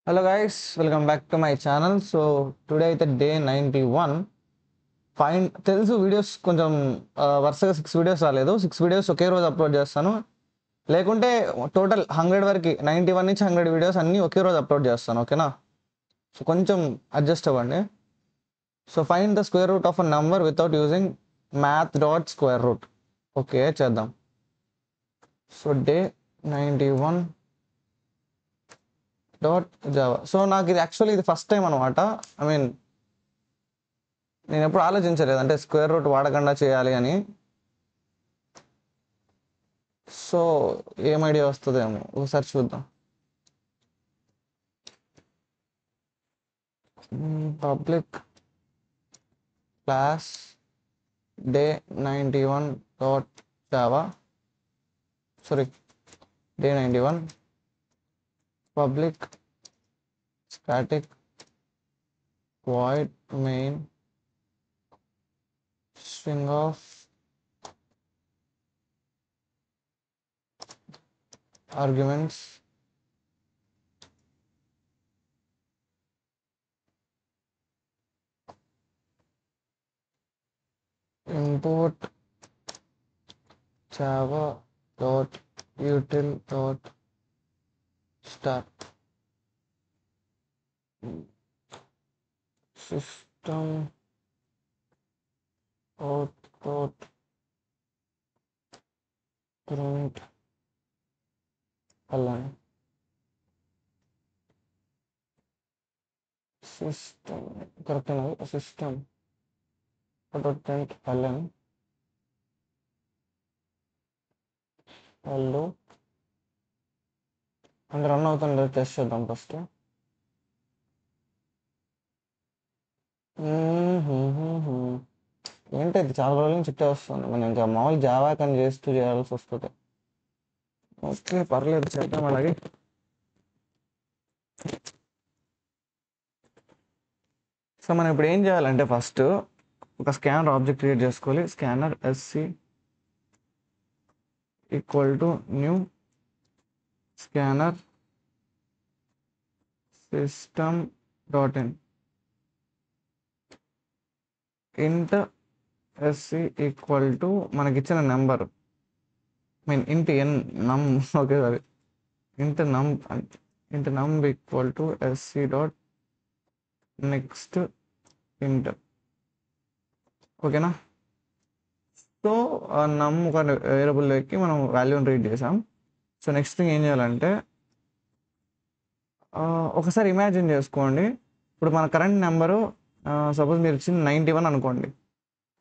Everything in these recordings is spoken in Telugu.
Hello guys, welcome back to my channel. So today అయితే డే 91. ఫైన్ తెలుసు వీడియోస్ కొంచెం వరుసగా 6 వీడియోస్ రాలేదు. 6 వీడియోస్ ఒకే రోజు అప్లోడ్ చేస్తాను. లేకుంటే టోటల్ 100 వరకు 91 నుంచి 100 వీడియోస్ అన్నీ ఒకే రోజు అప్లోడ్ చేస్తాను. ఓకేనా? సో కొంచెం అడ్జస్ట్ అవ్వండి. So find the square root of a number without using math dot square root. Okay చేద్దాం. So day 91 dot Java. So నాకు ఇది యాక్చువల్లీ ఇది ఫస్ట్ టైం అనమాట. ఐ మీన్ నేను ఎప్పుడు ఆలోచించలేదు అంటే స్క్వేర్ రూట్ వాడకుండా చేయాలి అని. సో ఏం ఐడియా వస్తుందేమో ఒకసారి చూద్దాం. Public class day 91 dot Java, sorry day 91 public static void main string of arguments import java dot util dot start system out dot print ln system correct na system dot print ln hello and run అవుతుందో టెస్ట్ చేద్దాం ఫస్ట్. ఏంటది చాలా రోజుల నుంచి చిట్టే వస్తుంది. మనం ఇంకా మామూలు జావా కని చేయాల్సి వస్తుంది. ఓకే పర్లేదు చేద్దాం అలాగే. సో మనం ఇప్పుడు ఏం చేయాలంటే ఫస్ట్ ఒక స్కానర్ ఆబ్జెక్ట్ క్రియేట్ చేసుకోవాలి. Scanner sc equal to new scanner system dot in int sc equal to మనకి ఇచ్చిన నెంబర్ మీన్ ఇంట్ ఎన్ నమ్. Okay sorry int num equal to sc dot next int. ఓకేనా? సో నమ్ ఒక వేరియబుల్లోకి మనం వాల్యూని రీడ్ చేసాం. సో నెక్స్ట్ థింగ్ ఏం చేయాలంటే ఒకసారి ఇమాజిన్ చేసుకోండి. ఇప్పుడు మన కరెంట్ నెంబరు సపోజ్ మీరు ఇచ్చింది 91 అనుకోండి.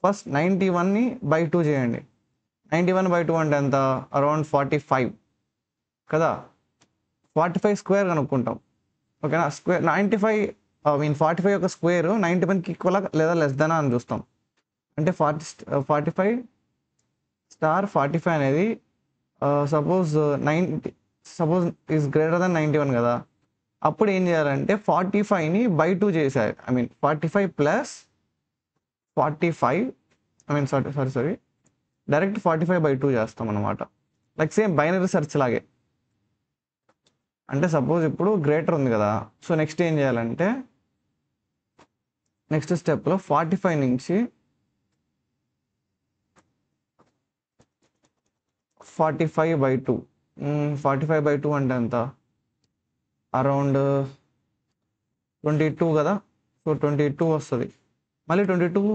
ఫస్ట్ 91ని బై 2 చేయండి. 91/2 అంటే ఎంత? అరౌండ్ 45 కదా. 45 స్క్వేర్ కనుక్కుంటాం. ఓకేనా? స్క్వేర్ 45 యొక్క స్క్వేర్ 91కి ఈక్వల్ లేదా లెస్ దానా అని చూస్తాం. అంటే 45 స్టార్ 45 అనేది సపోజ్ ఈజ్ గ్రేటర్ దెన్ 91 కదా. అప్పుడు ఏం చేయాలంటే 45ని బై 2 చేశారు. I mean 45 plus 45 sorry direct 45/2 చేస్తాం అనమాట. లైక్ సేమ్ బైనరీ సెర్చ్ లాగే. అంటే సపోజ్ ఇప్పుడు గ్రేటర్ ఉంది కదా. సో నెక్స్ట్ ఏం చేయాలంటే నెక్స్ట్ స్టెప్లో 45 నుంచి 45/2 45/2 అంటే ఎంత? అరౌండ్ 22 కదా. సో 22 వస్తుంది. మళ్ళీ 22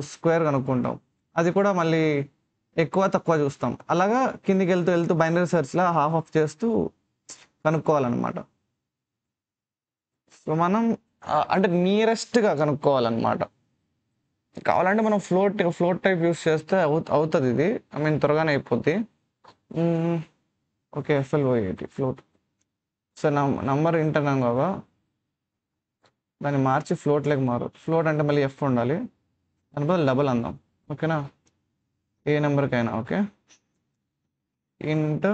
స్క్వేర్ కనుక్కుంటాం. అది కూడా మళ్ళీ ఎక్కువ తక్కువ చూస్తాం. అలాగా కిందికి వెళ్తూ బైనరీ సెర్చ్లా హాఫ్ ఆఫ్ చేస్తూ కనుక్కోవాలన్నమాట. సో మనం అంటే నియరెస్ట్గా కనుక్కోవాలన్నమాట. కావాలంటే మనం ఫ్లోట్ టైప్ యూస్ చేస్తే అవుతుంది ఇది. ఐ మీన్ త్వరగానే అయిపోద్ది. Okay FLOAT float. So number internal కాగా దాన్ని మార్చి ఫ్లోట్లోకి ఫ్లోట్ అంటే మళ్ళీ F ఉండాలి. దాని బదులు డబుల్ అందాం. ఓకేనా? ఏ నెంబర్కైనా ఓకే. ఇంట్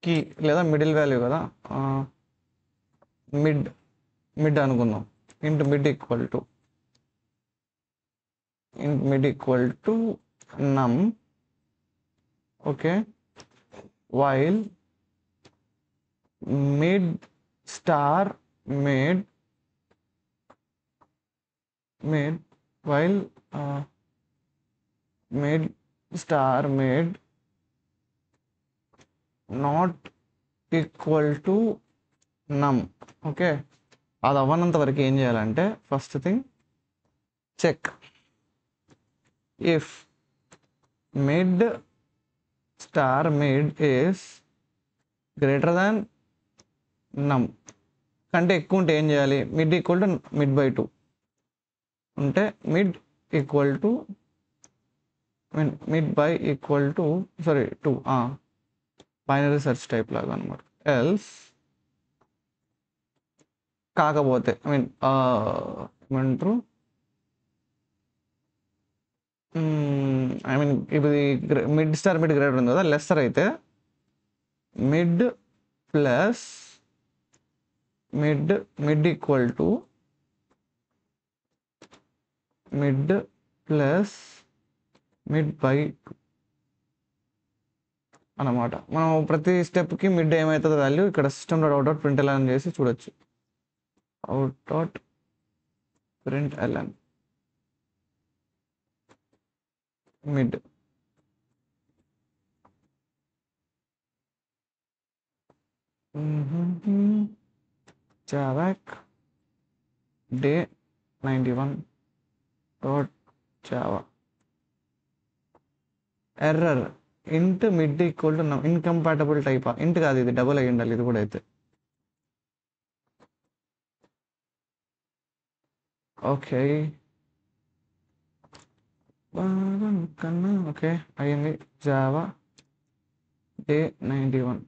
కీ లేదా మిడిల్ వాల్యూ కదా, మిడ్ అనుకుందాం. ఇంట్ మిడ్ ఈక్వల్ టు నమ్. Okay. While mid star mid while mid star mid not equal to num. Okay, అది అవ్వనంత వరకు ఏం చేయాలంటే first thing check if mid star mid is greater than num కంటే ఎక్కువ ఉంటే ఏం చేయాలి? Mid equal to mid by 2 ఉంటే mid equal to mid by equal to 2 binary search type లాగా అనమాట. ఎల్స్ కాకపోతే ఏమంటారు, ఇప్పుడు మిడ్ స్టార్ మిడ్ గ్రేటర్ ఉంది కదా, లెస్సర్ అయితే mid plus mid equal to mid plus mid by 2 అన్నమాట. మనం ప్రతి స్టెప్కి మిడ్ ఏమవుతుందో వాల్యూ ఇక్కడ system dot out print LN చేసి చూడొచ్చు. Out dot print LN mid javac day 91 dot Java error int mid equal to incompatible type. Int కాదు, ఇది డబుల్ అయ్యి ఉండాలి. ఇది కూడా అయితే ఓకే కన్నా ఓకే అయ్యింది. జావా డే 91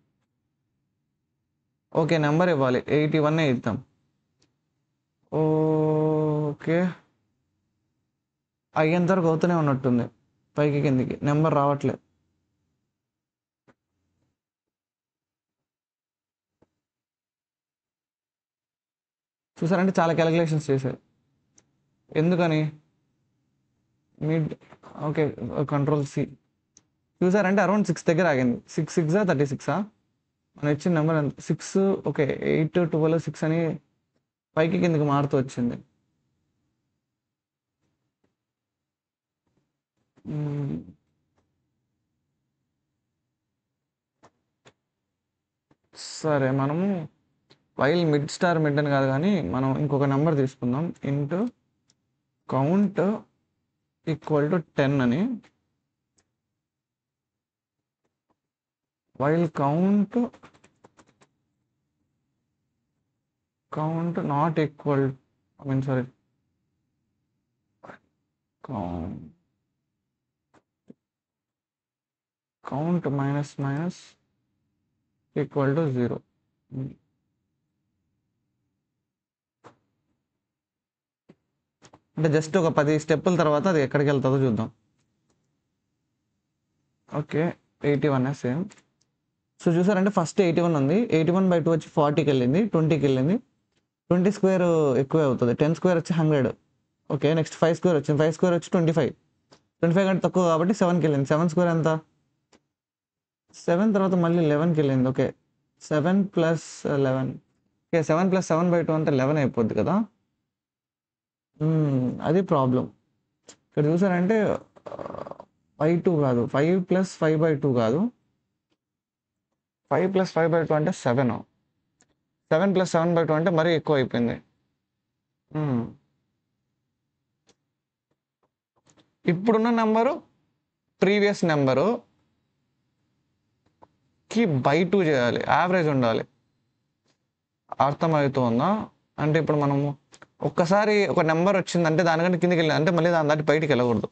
ఓకే, నెంబర్ ఇవ్వాలి 81 ఇద్దాం. ఓకే, అయ్యేంత వరకు అవుతూనే ఉన్నట్టుంది, పైకి కిందికి నెంబర్ రావట్లేదు. చూసారంటే చాలా క్యాలిక్యులేషన్స్ చేశారు. ఎందుకని? మిడ్ ఓకే, కంట్రోల్ సి చూసారంటే అరౌండ్ 6 దగ్గర ఆగింది. 6 6 36 మనం ఇచ్చిన నెంబర్ ఎంత? 6 ఓకే 8 12 6 అని పైకి కిందకి మారుతూ వచ్చింది. సరే, మనము వైల్ మిడ్ స్టార్ మిడ్ అని కాదు కానీ మనం ఇంకొక నెంబర్ తీసుకుందాం. ఇంటూ కౌంట్ ఈక్వల్ టు 10 అని. While count not equal sorry count minus equal to 0. అంటే జస్ట్ ఒక 10 స్టెప్పుల తర్వాత అది ఎక్కడికి వెళ్తుందో చూద్దాం. Okay 81 same. సో చూసారంటే ఫస్ట్ 81 ఉంది. 81 by 2 వచ్చి 40కి వెళ్ళింది, 20కి వెళ్ళింది. 20 స్క్వేర్ ఎక్కువే అవుతుంది. 10 స్క్వేర్ వచ్చి 100. ఓకే, నెక్స్ట్ 5 స్క్వేర్ వచ్చింది. 5 స్క్వేర్ వచ్చి 25. 25 కంటే తక్కువ కాబట్టి 7కి వెళ్ళింది. 7 స్క్వేర్ ఎంత? 7 తర్వాత మళ్ళీ 11కి వెళ్ళింది. ఓకే 7 + 11. ఓకే 7 + 7 by 2 అంటే 11 అయిపోద్ది కదా. అది ప్రాబ్లం. ఇక్కడ చూసారంటే 5 కాదు, 5 + 5 by 2 కాదు, 5 + 5 by 2 అంటే 7. 7 + 7 by 2 అంటే మరీ ఎక్కువ అయిపోయింది. ఇప్పుడున్న నెంబరు ప్రీవియస్ నెంబరు కి బై 2 చేయాలి, యావరేజ్ ఉండాలి. అర్థమవుతుందా? అంటే ఇప్పుడు మనము ఒక్కసారి ఒక నెంబర్ వచ్చిందంటే దానికంటే కిందికి వెళ్ళి అంటే మళ్ళీ దాని బయటికి వెళ్ళకూడదు.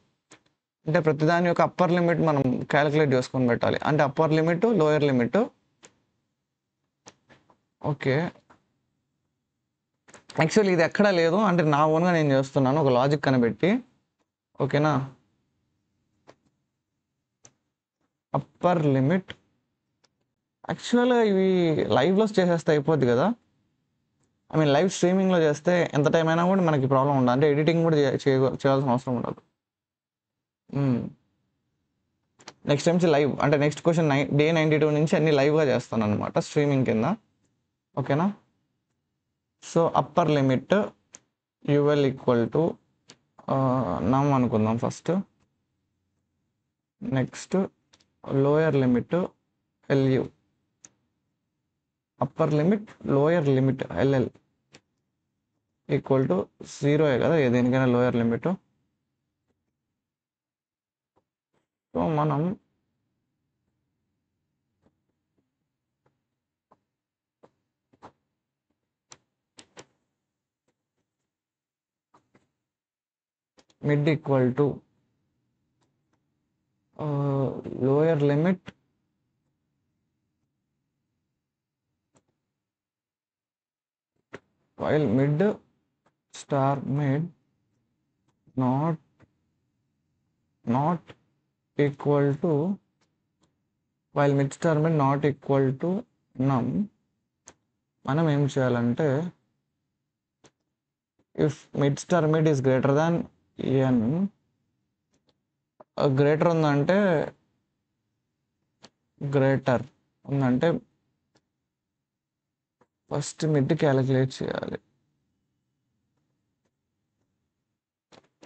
అంటే ప్రతిదాని యొక్క అప్పర్ లిమిట్ మనం క్యాలిక్యులేట్ చేసుకొని పెట్టాలి. అంటే upper limit, lower limit. Okay, actually ఇది ఎక్కడా లేదు. అంటే నా ఓన్గా నేను చేస్తున్నాను ఒక లాజిక్ కనిపెట్టి. ఓకేనా, అప్పర్ లిమిట్. యాక్చువల్గా ఇవి లైవ్లో చేసేస్తే అయిపోద్ది కదా. లైవ్ స్ట్రీమింగ్లో చేస్తే ఎంత టైం అయినా కూడా మనకి ప్రాబ్లం ఉండదు. అంటే ఎడిటింగ్ కూడా చేయాల్సిన అవసరం ఉండదు. నెక్స్ట్ నుంచి లైవ్ అంటే నెక్స్ట్ క్వశ్చన్ డే 92 నుంచి అన్ని లైవ్గా చేస్తాను అనమాట స్ట్రీమింగ్ కింద. ఓకేనా. So upper limit UL equal to num అనుకుందాం first. Next lower limit LU, upper limit lower limit LL equal to 0 కదా దేనికైనా లోయర్ లిమిట్. సో మనం mid equal to lower limit while mid star mid not equal to while mid star mid not equal to num, మనం ఏం చేయాలంటే if mid star mid is greater than n, greater ఉందంటే ఫస్ట్ మిడ్ క్యాలిక్యులేట్ చేయాలి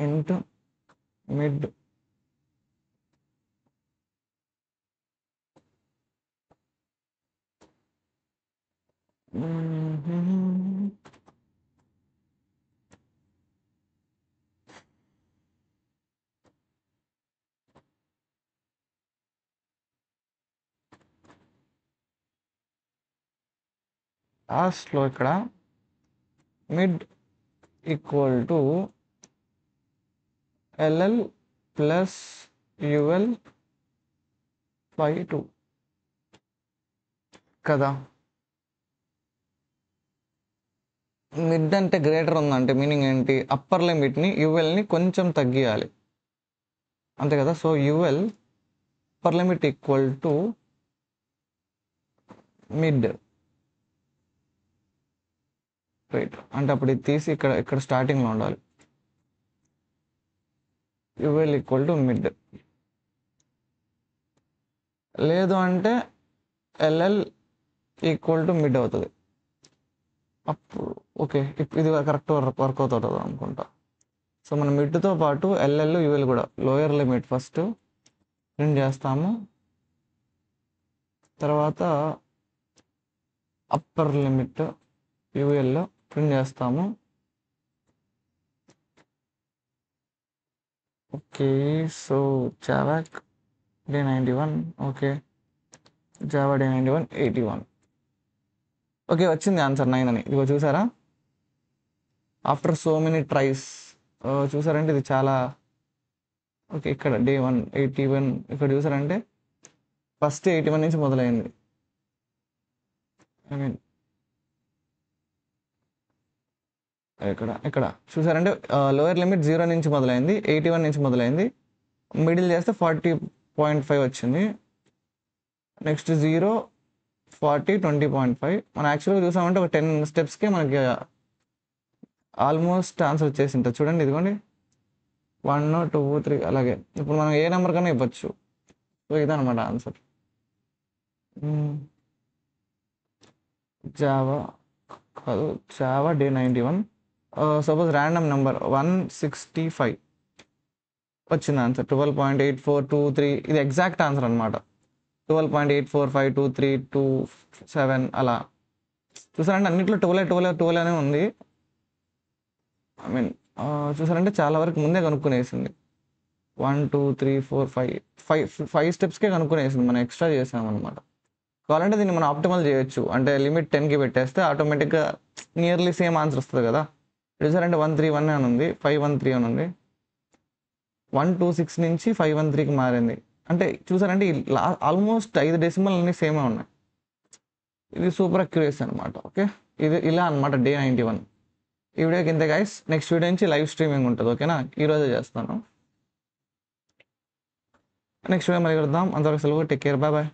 ఇంటూ మిడ్ లాస్ట్లో ఇక్కడ mid equal to LL plus UL by 2 కదా. మిడ్ అంటే గ్రేటర్ ఉందంటే మీనింగ్ ఏంటి, అప్పర్ లిమిట్ని యుఎల్ని కొంచెం తగ్గియాలి అంతే కదా. So UL upper limit equal to mid, right. అంటే అప్పుడు ఇది తీసి ఇక్కడ స్టార్టింగ్లో ఉండాలి. యుఎల్ ఈక్వల్ టు మిడ్, లేదు అంటే ఎల్ఎల్ ఈక్వల్ టు మిడ్ అవుతుంది. అప్పుడు ఓకే, ఇది కరెక్ట్ వర్క్ అవుతుంది అనుకుంటా. సో మన మిడ్తో పాటు ఎల్ఎల్ యుఎల్ కూడా లోయర్ లిమిట్ ఫస్ట్ ప్రింట్ చేస్తాము, తర్వాత అప్పర్ లిమిట్ యుఎల్ ప్రింట్ చేస్తాము. Okay, so Java D91, okay Java D91 81. Okay వచ్చింది ఆన్సర్ 9 అని. ఇదిగో చూసారా, ఆఫ్టర్ సో మెనీ ట్రైస్ చూసారంటే ఇది చాలా ఓకే. ఇక్కడ D1 81, ఇక్కడ చూసారంటే ఫస్ట్ 81 నుంచి మొదలైంది. ఐ మీన్ ఇక్కడ చూసారంటే లోయర్ లిమిట్ 0 నుంచి మొదలైంది, 81 నుంచి మొదలైంది, మిడిల్ చేస్తే 40.5 వచ్చింది. నెక్స్ట్ 0 40 20.5. మనం యాక్చువల్గా చూసామంటే ఒక 10 స్టెప్స్కే మనకి ఆల్మోస్ట్ ఆన్సర్ వచ్చేసి ఉంటుంది. చూడండి ఇదిగోండి 1 2 3 అలాగే. ఇప్పుడు మనం ఏ నెంబర్ కన్నా ఇవ్వచ్చు. సో ఇదనమాట ఆన్సర్. జావా కాదు, Java D91. Suppose random number 165 వచ్చింది ఆన్సర్. 12.8423, ఇది ఎగ్జాక్ట్ ఆన్సర్ అనమాట. 12.84523227 అలా చూసారంటే అన్నింటిలో 12 అనే ఉంది. ఐ మీన్ చూసారంటే చాలా వరకు ముందే కనుక్కునేసింది. 1 2 3 4 5 స్టెప్స్కే కనుక్కునేసింది, మనం ఎక్స్ట్రా చేసాం అనమాట. కావాలంటే దీన్ని మనం ఆప్టిమల్ చేయొచ్చు, అంటే లిమిట్ 10కి పెట్టేస్తే ఆటోమేటిక్గా నియర్లీ సేమ్ ఆన్సర్ వస్తుంది కదా. చూసారంటే 131 అని ఉంది, 513 అని ఉంది, 126 నుంచి 513కి మారింది. అంటే చూసారంటే ఆల్మోస్ట్ 5 డెసిమల్ అన్ని సేమే ఉన్నాయి. ఇది సూపర్ అక్యురేసీ అనమాట. ఓకే, ఇది ఇలా అనమాట D91. ఈ వీడియోకి ఇంతే గైస్. నెక్స్ట్ వీడియో నుంచి లైవ్ స్ట్రీమింగ్ ఉంటుంది. ఓకేనా, ఈరోజే చేస్తాను. నెక్స్ట్ వీడియో మళ్ళీ కలుద్దాం. అంతవరకు సెలవు, టేక్ కేర్, బాయ్ బాయ్.